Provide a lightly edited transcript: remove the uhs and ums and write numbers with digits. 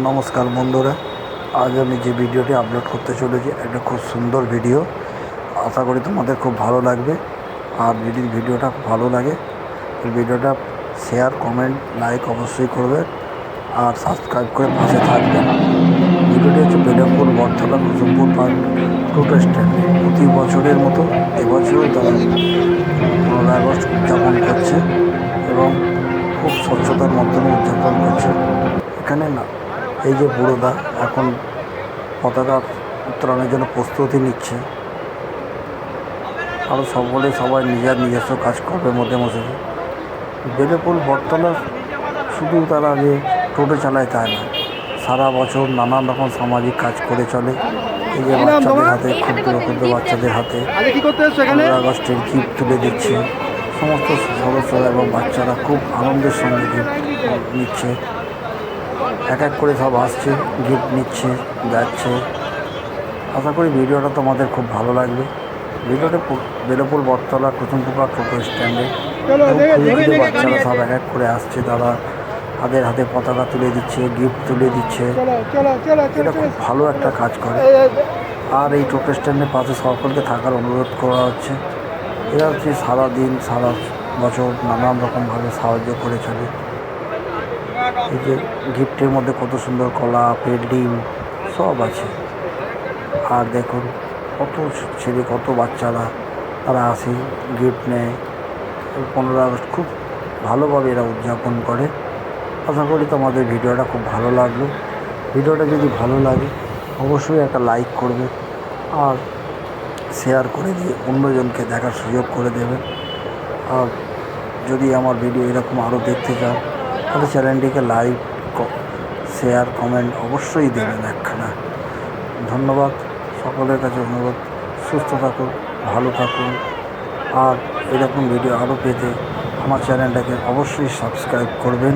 নমস্কার বন্ধুরা, আজ আমি যে ভিডিওটি আপলোড করতে চলেছি একটা খুব সুন্দর ভিডিও। আশা করি তোমাদের খুব ভালো লাগবে। আর যদি ভিডিওটা ভালো লাগে ভিডিওটা শেয়ার, কমেন্ট, লাইক অবশ্যই করবে আর সাবস্ক্রাইব করে পাশে থাকবেন। ভিডিওটি হচ্ছে বেলমপুর বটতলা কুসুমপুর পার্ক টোটো স্ট্যান্ডে। প্রতি বছরের মতো এবছরও তারা 15 আগস্ট উদযাপন করছে এবং খুব স্বচ্ছতার মাধ্যমে উদযাপন করছে। এখানে না, এই যে বুড়োদা এখন পতাকা উত্তোলনের জন্য প্রস্তুতি নিচ্ছে। আরও সবাই নিজস্ব কাজকর্মের মধ্যে বসেছে। বেলমপুর বটতলা শুধু তারা যে টোটো চালায় তাই না, সারা বছর নানান রকম সামাজিক কাজ করে চলে। এই যে বাচ্চাদের হাতে, ক্ষুদ্র বাচ্চাদের হাতে 15 আগস্টের গিফট তুলে দিচ্ছে। সমস্ত সদস্যরা এবং বাচ্চারা খুব আনন্দের সঙ্গে গিফট নিচ্ছে। এক এক করে সব আসছে, গিফট নিচ্ছে, যাচ্ছে। আশা করি ভিডিওটা তোমাদের খুব ভালো লাগবে। ভিডিওটা বেলমপুর বটতলা কুসুমপুর পার্ক টোটো স্ট্যান্ডে খুঁজে বাচ্চারা সব এক এক করে আসছে। তারা তাদের হাতে পতাকা তুলে দিচ্ছে, গিফট তুলে দিচ্ছে। এটা খুব ভালো একটা কাজ করে। আর এই টোটো স্ট্যান্ডের পাশে সকলকে থাকার অনুরোধ করা হচ্ছে। এরা হচ্ছে সারাদিন সারা বছর নানান রকমভাবে সাহায্য করে চলে। এই যে গিফটের মধ্যে কত সুন্দর কলা, আপেল, ডিম সব আছে। আর দেখুন কত ছেলে, কত বাচ্চারা তারা আসে, গিফট নেয়। 15 আগস্ট খুব ভালোভাবে এরা উদযাপন করে। আশা করি তোমাদের ভিডিওটা খুব ভালো লাগলো। ভিডিওটা যদি ভালো লাগে অবশ্যই একটা লাইক করবে আর শেয়ার করে দিয়ে অন্যজনকে দেখার সুযোগ করে দেবে। আর যদি আমার ভিডিও এরকম আরও দেখতে চাও তাহলে চ্যানেলটিকে লাইক, শেয়ার, কমেন্ট অবশ্যই দেবেন একখানা। ধন্যবাদ, সকলের কাছে অনুরোধ। সুস্থ থাকুন, ভালো থাকুন। আর এরকম ভিডিও আরও পেতে আমার চ্যানেলটাকে অবশ্যই সাবস্ক্রাইব করবেন।